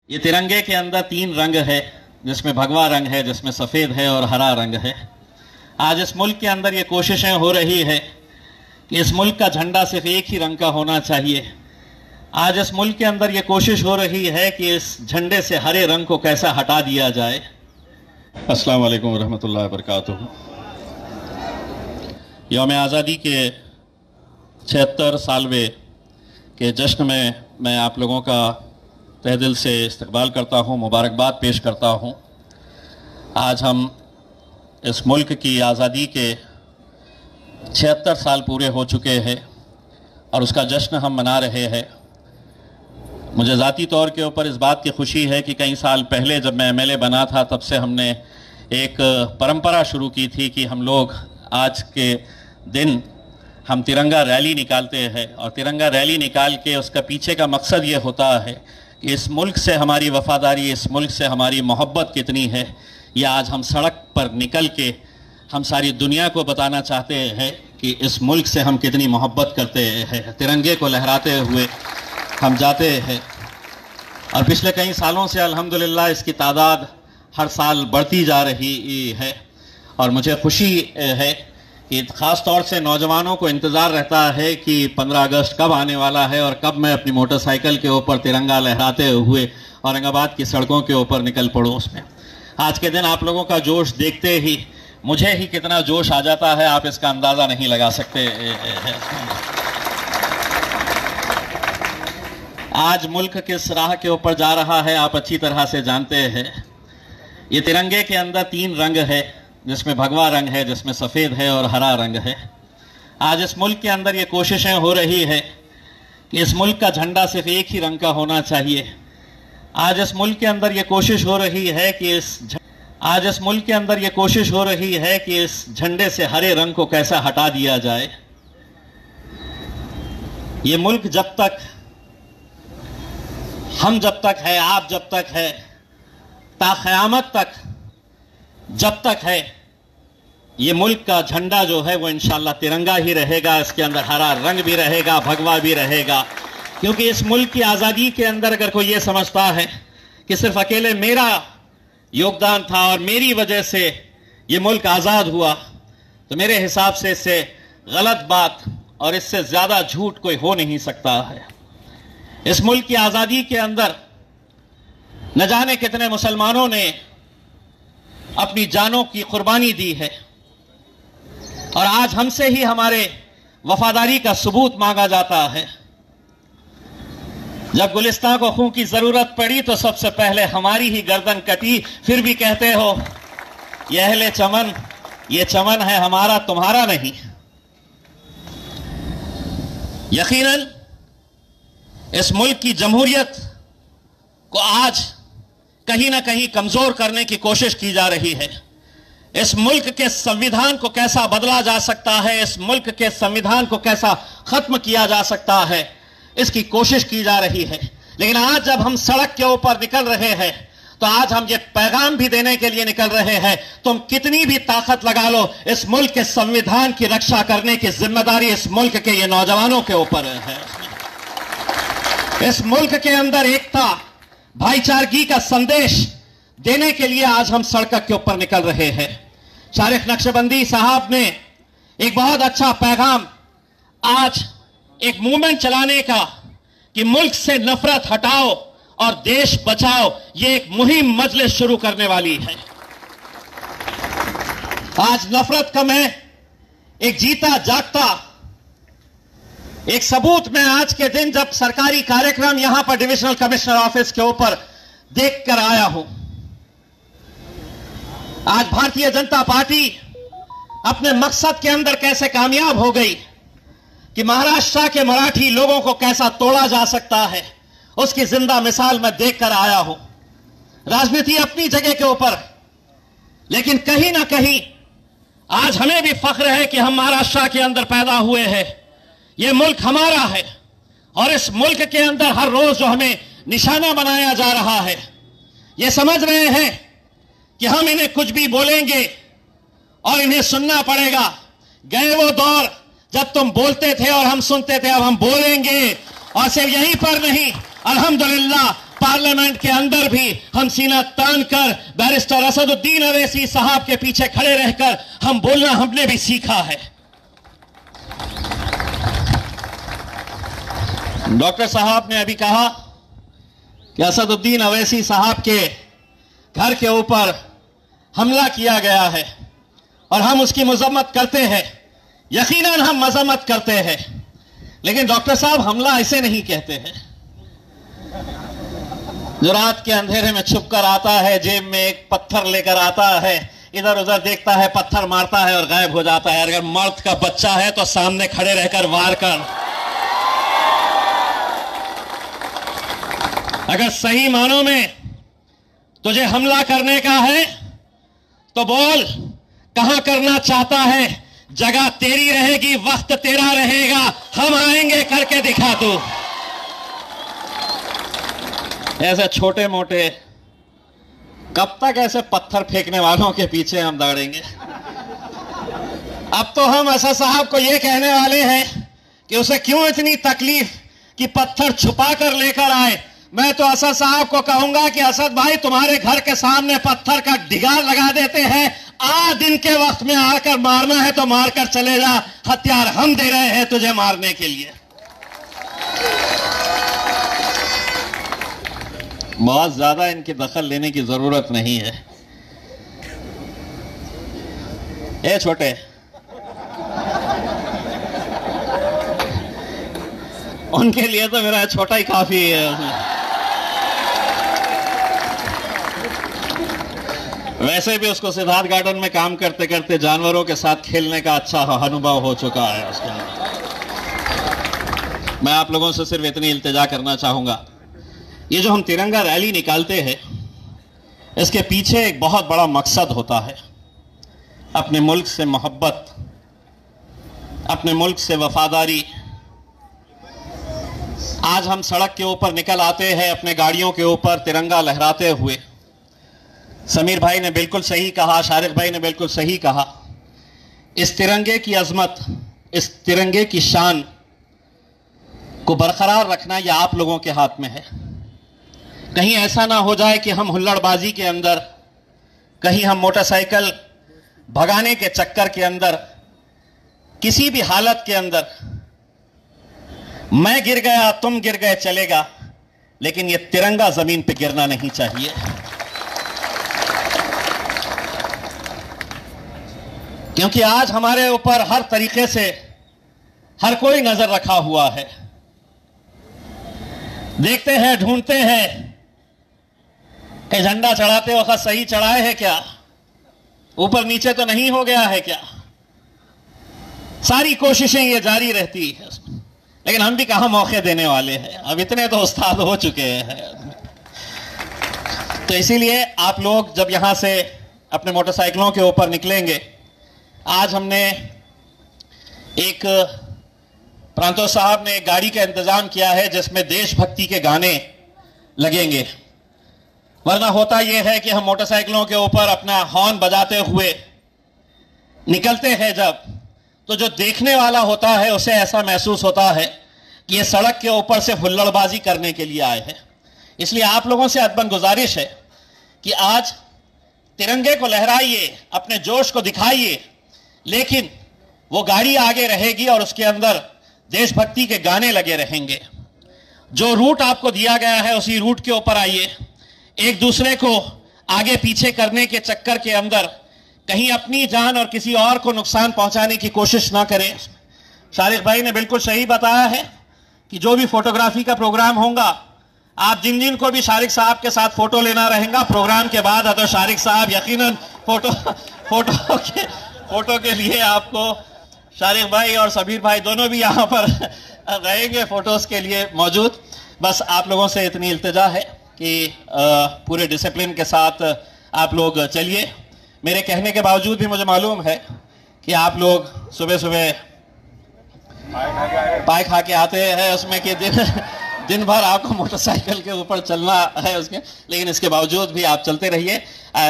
ये तिरंगे के अंदर तीन रंग है, जिसमें भगवा रंग है, जिसमें सफ़ेद है और हरा रंग है। आज इस मुल्क के अंदर ये कोशिशें हो रही है कि इस मुल्क का झंडा सिर्फ एक ही रंग का होना चाहिए। आज इस मुल्क के अंदर ये कोशिश हो रही है कि इस झंडे से हरे रंग को कैसा हटा दिया जाए। अस्सलाम वालेकुम वरहमतुल्लाहि वबरकातुहू। यौम आज़ादी के 76 सालवे के जश्न में मैं आप लोगों का तहे दिल से इस्तकबाल करता हूँ, मुबारकबाद पेश करता हूँ। आज हम इस मुल्क की आज़ादी के 76 साल पूरे हो चुके हैं और उसका जश्न हम मना रहे हैं। मुझे ज़ाती तौर के ऊपर इस बात की खुशी है कि कई साल पहले जब मैं एमएलए बना था, तब से हमने एक परंपरा शुरू की थी कि हम लोग आज के दिन हम तिरंगा रैली निकालते हैं और तिरंगा रैली निकाल के उसका पीछे का मकसद ये होता है कि इस मुल्क से हमारी वफ़ादारी, इस मुल्क से हमारी मोहब्बत कितनी है, यह आज हम सड़क पर निकल के हम सारी दुनिया को बताना चाहते हैं कि इस मुल्क से हम कितनी मोहब्बत करते हैं। तिरंगे को लहराते हुए हम जाते हैं और पिछले कई सालों से अल्हम्दुलिल्लाह इसकी तादाद हर साल बढ़ती जा रही है और मुझे खुशी है कि ख़ास तौर से नौजवानों को इंतज़ार रहता है कि 15 अगस्त कब आने वाला है और कब मैं अपनी मोटरसाइकिल के ऊपर तिरंगा लहराते हुए औरंगाबाद की सड़कों के ऊपर निकल पड़ूँ। उसमें आज के दिन आप लोगों का जोश देखते ही मुझे ही कितना जोश आ जाता है, आप इसका अंदाज़ा नहीं लगा सकते। आज मुल्क किस राह के ऊपर जा रहा है आप अच्छी तरह से जानते हैं। ये तिरंगे के अंदर तीन रंग है, जिसमें भगवा रंग है, जिसमें सफ़ेद है और हरा रंग है। आज इस मुल्क के अंदर ये कोशिशें हो रही है कि इस मुल्क का झंडा सिर्फ एक ही रंग का होना चाहिए। आज इस मुल्क के अंदर ये कोशिश हो रही है कि इस मुल्क के अंदर ये कोशिश हो रही है कि इस झंडे से हरे रंग को कैसा हटा दिया जाए। ये मुल्क जब तक हम जब तक है, आप जब तक है, ता क़यामत तक जब तक है, ये मुल्क का झंडा जो है वो इंशाअल्लाह तिरंगा ही रहेगा। इसके अंदर हरा रंग भी रहेगा, भगवा भी रहेगा, क्योंकि इस मुल्क की आज़ादी के अंदर अगर कोई ये समझता है कि सिर्फ अकेले मेरा योगदान था और मेरी वजह से ये मुल्क आज़ाद हुआ, तो मेरे हिसाब से इससे गलत बात और इससे ज़्यादा झूठ कोई हो नहीं सकता है। इस मुल्क की आज़ादी के अंदर न जाने कितने मुसलमानों ने अपनी जानों की कुर्बानी दी है और आज हमसे ही हमारे वफादारी का सबूत मांगा जाता है। जब गुलिस्तान को खून की जरूरत पड़ी तो सबसे पहले हमारी ही गर्दन कटी, फिर भी कहते हो ये अहले चमन, ये चमन है हमारा तुम्हारा नहीं। यकीनन इस मुल्क की जमहूरियत को आज कहीं ना कहीं कमजोर करने की कोशिश की जा रही है। इस मुल्क के संविधान को कैसा बदला जा सकता है, इस मुल्क के संविधान को कैसा खत्म किया जा सकता है, इसकी कोशिश की जा रही है। लेकिन आज जब हम सड़क के ऊपर निकल रहे हैं तो आज हम ये पैगाम भी देने के लिए निकल रहे हैं, तुम कितनी भी ताकत लगा लो, इस मुल्क के संविधान की रक्षा करने की जिम्मेदारी इस मुल्क के ये नौजवानों के ऊपर है। इस मुल्क के अंदर एकता, भाईचारगी का संदेश देने के लिए आज हम सड़क के ऊपर निकल रहे हैं। शारिक नक्शबंदी साहब ने एक बहुत अच्छा पैगाम आज एक मूवमेंट चलाने का कि मुल्क से नफरत हटाओ और देश बचाओ, ये एक मुहिम मजलिस शुरू करने वाली है। आज नफरत कम है, एक जीता जागता एक सबूत में आज के दिन जब सरकारी कार्यक्रम यहां पर डिविजनल कमिश्नर ऑफिस के ऊपर देखकर आया हूं। आज भारतीय जनता पार्टी अपने मकसद के अंदर कैसे कामयाब हो गई कि महाराष्ट्र के मराठी लोगों को कैसा तोड़ा जा सकता है, उसकी जिंदा मिसाल मैं देखकर आया हूं। राजनीति अपनी जगह के ऊपर, लेकिन कहीं ना कहीं आज हमें भी फख्र है कि हम महाराष्ट्र के अंदर पैदा हुए हैं। ये मुल्क हमारा है और इस मुल्क के अंदर हर रोज जो हमें निशाना बनाया जा रहा है, ये समझ रहे हैं कि हम इन्हें कुछ भी बोलेंगे और इन्हें सुनना पड़ेगा। गए वो दौर जब तुम बोलते थे और हम सुनते थे, अब हम बोलेंगे। और सिर्फ यहीं पर नहीं, अल्हम्दुलिल्लाह पार्लियामेंट के अंदर भी हम सीना तान कर बैरिस्टर असदुद्दीन अवैसी साहब के पीछे खड़े रहकर हम बोलना हमने भी सीखा है। डॉक्टर साहब ने अभी कहा कि असदुद्दीन अवैसी साहब के घर के ऊपर हमला किया गया है और हम उसकी मजम्मत करते हैं। यकीनन हम मजम्मत करते हैं, लेकिन डॉक्टर साहब हमला ऐसे नहीं कहते हैं। जो रात के अंधेरे में छुप कर आता है, जेब में एक पत्थर लेकर आता है, इधर उधर देखता है, पत्थर मारता है और गायब हो जाता है। अगर मर्द का बच्चा है तो सामने खड़े रहकर वार कर। अगर सही मानों में तुझे हमला करने का है तो बोल, कहां करना चाहता है। जगह तेरी रहेगी, वक्त तेरा रहेगा, हम आएंगे, करके दिखा तू। ऐसे छोटे मोटे कब तक ऐसे पत्थर फेंकने वालों के पीछे हम दौड़ेंगे। अब तो हम असद साहब को यह कहने वाले हैं कि उसे क्यों इतनी तकलीफ कि पत्थर छुपा कर लेकर आए। मैं तो असद साहब को कहूंगा कि असद भाई, तुम्हारे घर के सामने पत्थर का ढिगार लगा देते हैं, आ दिन के वक्त में आकर मारना है तो मारकर चले जा, हथियार हम दे रहे हैं तुझे मारने के लिए। बहुत ज्यादा इनकी दखल लेने की जरूरत नहीं है। ए छोटे, उनके लिए तो मेरा छोटा ही काफी है। वैसे भी उसको सिद्धार्थ गार्डन में काम करते करते जानवरों के साथ खेलने का अच्छा अनुभव हो चुका है उसके अंदर। मैं आप लोगों से सिर्फ इतनी इल्तिजा करना चाहूंगा, ये जो हम तिरंगा रैली निकालते हैं, इसके पीछे एक बहुत बड़ा मकसद होता है। अपने मुल्क से मोहब्बत, अपने मुल्क से वफादारी। आज हम सड़क के ऊपर निकल आते हैं अपने गाड़ियों के ऊपर तिरंगा लहराते हुए। समीर भाई ने बिल्कुल सही कहा, शारिक भाई ने बिल्कुल सही कहा। इस तिरंगे की अजमत, इस तिरंगे की शान को बरकरार रखना यह आप लोगों के हाथ में है। कहीं ऐसा ना हो जाए कि हम हुल्लड़बाजी के अंदर, कहीं हम मोटरसाइकिल भगाने के चक्कर के अंदर, किसी भी हालत के अंदर मैं गिर गया तुम गिर गए चलेगा, लेकिन यह तिरंगा जमीन पे गिरना नहीं चाहिए। क्योंकि आज हमारे ऊपर हर तरीके से हर कोई नजर रखा हुआ है। देखते हैं, ढूंढते हैं कि झंडा चढ़ाते वक्त सही चढ़ाए है क्या, ऊपर नीचे तो नहीं हो गया है क्या। सारी कोशिशें ये जारी रहती है, लेकिन हम भी कहां मौके देने वाले हैं। अब इतने तो उस्ताद हो चुके हैं। तो इसीलिए आप लोग जब यहां से अपने मोटरसाइकिलों के ऊपर निकलेंगे, आज हमने एक प्रांतो साहब ने एक गाड़ी का इंतजाम किया है जिसमें देशभक्ति के गाने लगेंगे। वरना होता यह है कि हम मोटरसाइकिलों के ऊपर अपना हॉर्न बजाते हुए निकलते हैं जब, तो जो देखने वाला होता है उसे ऐसा महसूस होता है कि ये सड़क के ऊपर से हुल्लड़बाजी करने के लिए आए हैं। इसलिए आप लोगों से अदबन गुजारिश है कि आज तिरंगे को लहराइए, अपने जोश को दिखाइए, लेकिन वो गाड़ी आगे रहेगी और उसके अंदर देशभक्ति के गाने लगे रहेंगे। जो रूट आपको दिया गया है उसी रूट के ऊपर आइए। एक दूसरे को आगे पीछे करने के चक्कर के अंदर कहीं अपनी जान और किसी और को नुकसान पहुंचाने की कोशिश ना करें। शारिक भाई ने बिल्कुल सही बताया है कि जो भी फोटोग्राफी का प्रोग्राम होगा, आप जिन जिन को भी शारिक साहब के साथ फोटो लेना रहेगा प्रोग्राम के बाद, तो शारिक साहब यकीनन फोटो के लिए आपको, शारिक भाई और सबीर भाई दोनों भी यहाँ पर रहेंगे फोटोज के लिए मौजूद। बस आप लोगों से इतनी इल्तिजा है कि पूरे डिसिप्लिन के साथ आप लोग चलिए। मेरे कहने के बावजूद भी मुझे मालूम है कि आप लोग सुबह सुबह पाए खा के आते हैं, उसमें कि दिन भर आपको मोटरसाइकिल के ऊपर चलना है उसके, लेकिन इसके बावजूद भी आप चलते रहिए।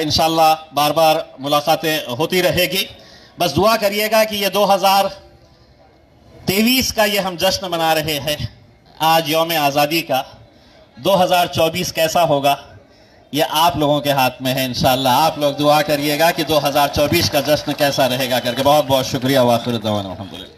इंशाल्लाह बार बार मुलाकातें होती रहेगी। बस दुआ करिएगा कि ये 2023 का ये हम जश्न मना रहे हैं आज, यौम आज़ादी का, 2024 कैसा होगा ये आप लोगों के हाथ में है। इंशाअल्लाह आप लोग दुआ करिएगा कि 2024 का जश्न कैसा रहेगा करके। बहुत बहुत शुक्रिया। वाखिर दवाना अल्हम्दुलिल्लाह।